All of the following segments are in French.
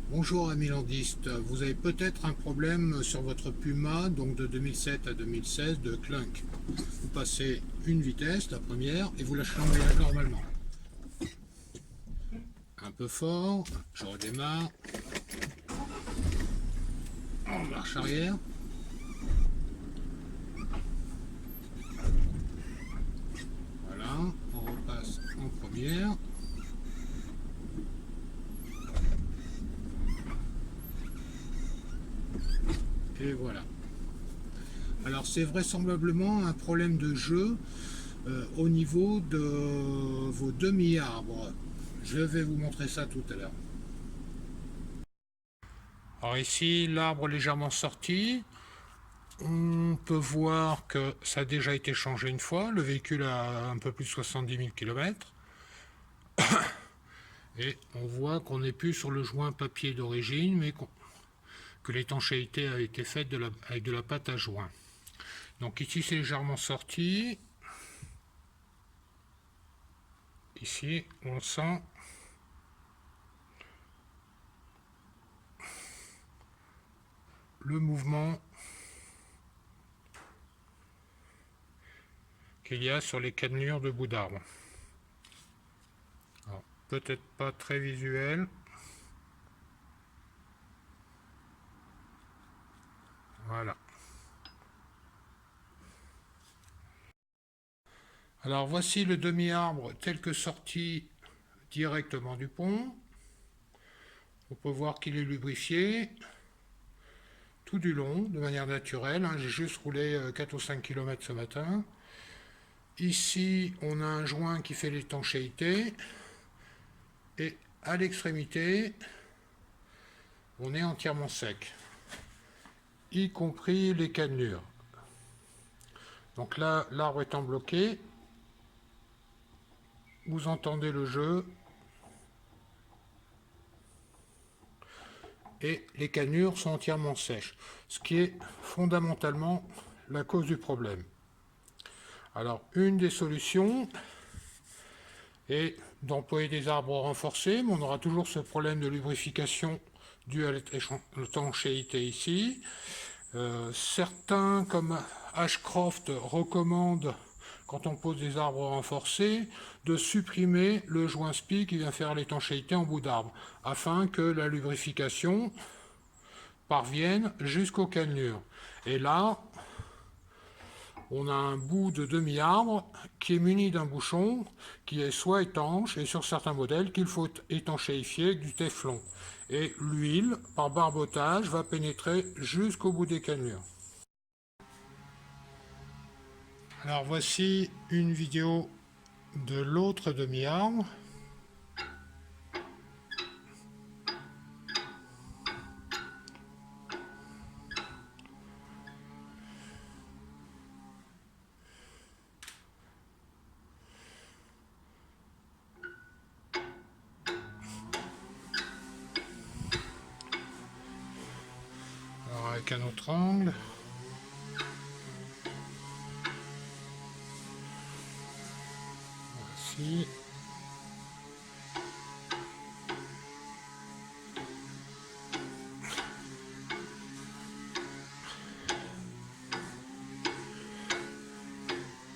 Bonjour amis landistes, vous avez peut-être un problème sur votre Puma, donc de 2007 à 2016 de clunk. Vous passez une vitesse, la première, et vous lâchez l'embrayage normalement. Un peu fort, je redémarre. En marche arrière. Voilà, on repasse en première. Et voilà. Alors c'est vraisemblablement un problème de jeu au niveau de vos demi-arbres. Je vais vous montrer ça tout à l'heure. Alors ici, l'arbre légèrement sorti. On peut voir que ça a déjà été changé une fois. Le véhicule a un peu plus de 70 000 km. Et on voit qu'on n'est plus sur le joint papier d'origine, mais que l'étanchéité a été faite avec de la pâte à joint. Donc ici c'est légèrement sorti. Ici on sent le mouvement qu'il y a sur les cannelures de bout d'arbre. Peut-être pas très visuel. Voilà. Alors voici le demi-arbre tel que sorti directement du pont. On peut voir qu'il est lubrifié tout du long, de manière naturelle. J'ai juste roulé 4 ou 5 km ce matin. Ici, on a un joint qui fait l'étanchéité. Et à l'extrémité, on est entièrement sec, y compris les cannelures. Donc là, l'arbre étant bloqué, vous entendez le jeu. Et les cannelures sont entièrement sèches, ce qui est fondamentalement la cause du problème. Alors, une des solutions est d'employer des arbres renforcés, mais on aura toujours ce problème de lubrification dû à l'étanchéité ici. Certains, comme Ashcroft, recommandent, quand on pose des arbres renforcés, de supprimer le joint spi qui vient faire l'étanchéité en bout d'arbre, afin que la lubrification parvienne jusqu'aux cannelures. Et là, on a un bout de demi-arbre qui est muni d'un bouchon qui est soit étanche, et sur certains modèles qu'il faut étanchéifier avec du téflon. Et l'huile, par barbotage, va pénétrer jusqu'au bout des cannelures. Alors voici une vidéo de l'autre demi-arbre. Alors avec un autre angle. Voici.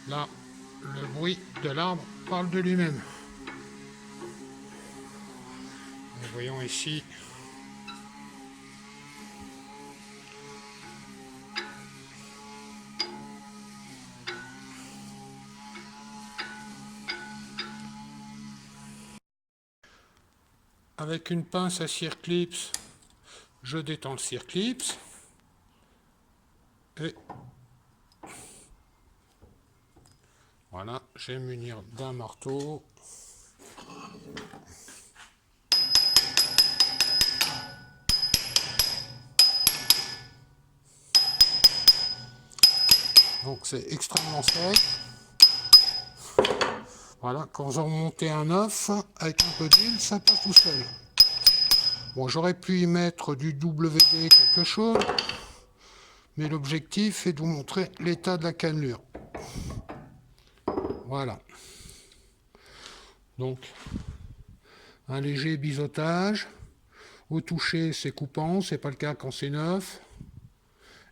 Là, le bruit de l'arbre parle de lui-même. Nous voyons ici avec une pince à circlips, je détends le circlips et voilà, je vais me munir d'un marteau. Donc c'est extrêmement sec. Voilà, quand vous en montez un œuf, avec un peu d'huile, ça passe tout seul. Bon, j'aurais pu y mettre du WD quelque chose, mais l'objectif est de vous montrer l'état de la cannelure. Voilà. Donc, un léger biseautage. Au toucher, c'est coupant, c'est pas le cas quand c'est neuf.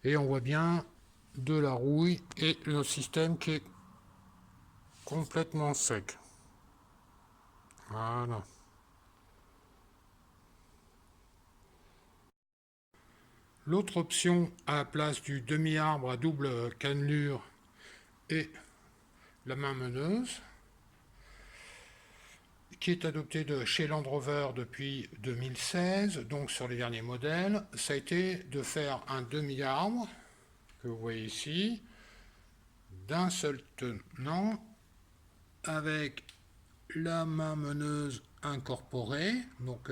Et on voit bien de la rouille et le système qui est complètement sec. Voilà. L'autre option à la place du demi-arbre à double cannelure est la main meneuse, qui est adoptée de chez Land Rover depuis 2016, donc sur les derniers modèles. Ça a été de faire un demi-arbre, que vous voyez ici, d'un seul tenant, avec la main meneuse incorporée, donc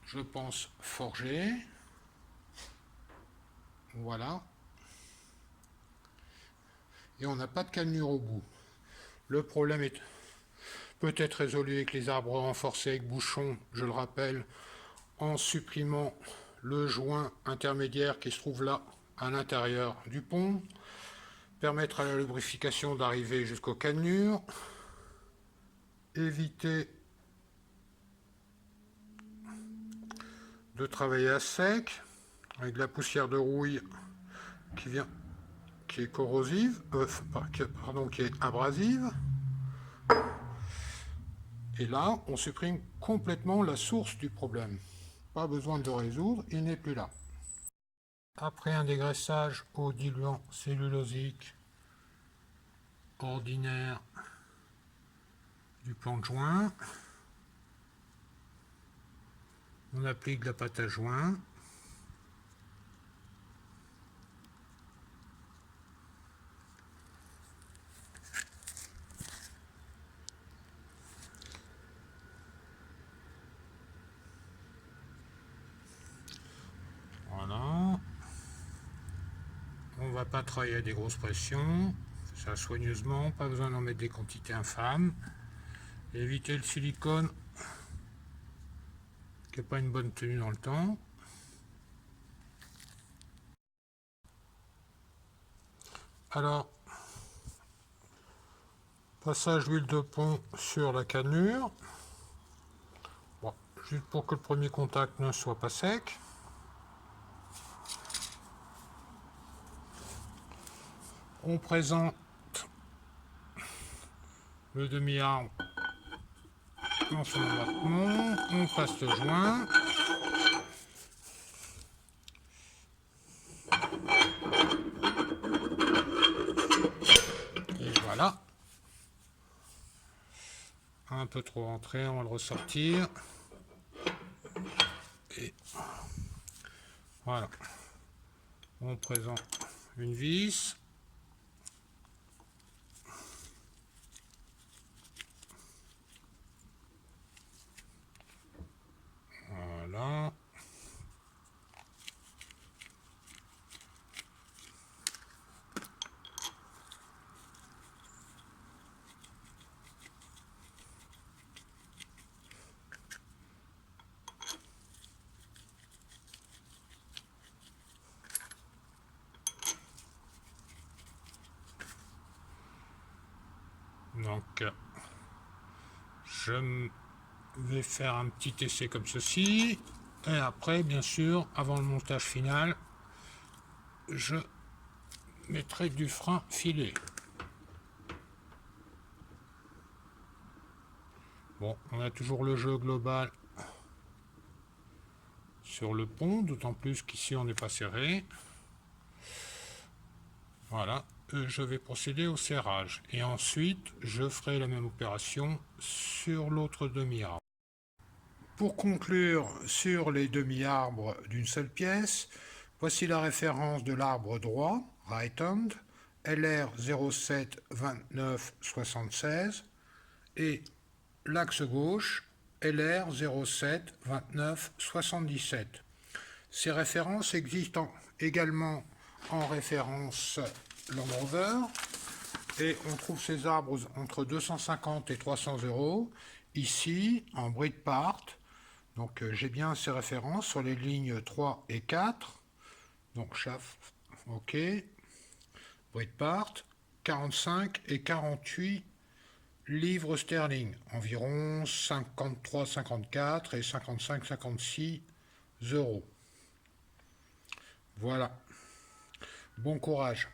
je pense forgée. Voilà. Et on n'a pas de cannelure au bout. Le problème est peut-être résolu avec les arbres renforcés avec bouchon, je le rappelle, en supprimant le joint intermédiaire qui se trouve là, à l'intérieur du pont, permettre à la lubrification d'arriver jusqu'aux cannelures, éviter de travailler à sec, avec de la poussière de rouille qui est corrosive, qui est abrasive. Et là, on supprime complètement la source du problème. Pas besoin de le résoudre, il n'est plus là. Après un dégraissage au diluant cellulosique ordinaire du plan de joint, on applique de la pâte à joint. Voilà. On ne va pas travailler à des grosses pressions. Ça soigneusement, pas besoin d'en mettre des quantités infâmes. Éviter le silicone qui n'a pas une bonne tenue dans le temps. Alors, passage d'huile de pont sur la cannelure. Bon, juste pour que le premier contact ne soit pas sec. On présente le demi-arbre dans son embattement, on passe le joint. Et voilà. Un peu trop rentré, on va le ressortir. Et voilà. On présente une vis. Voilà. Donc, je vais faire un petit essai comme ceci. Et après, bien sûr, avant le montage final, je mettrai du frein filé. Bon, on a toujours le jeu global sur le pont, d'autant plus qu'ici on n'est pas serré. Voilà, je vais procéder au serrage. Et ensuite, je ferai la même opération sur l'autre demi-arbre. Pour conclure sur les demi-arbres d'une seule pièce, voici la référence de l'arbre droit, right-hand, LR 07 29 76, et l'axe gauche, LR 07 29 77. Ces références existent également en référence Land Rover, et on trouve ces arbres entre 250 et 300 €, ici en Brit Part. Donc j'ai bien ces références sur les lignes 3 et 4. Donc chaff, ok. Brit Part, 45 et 48 livres sterling, environ 53,54 et 55,56 euros. Voilà. Bon courage.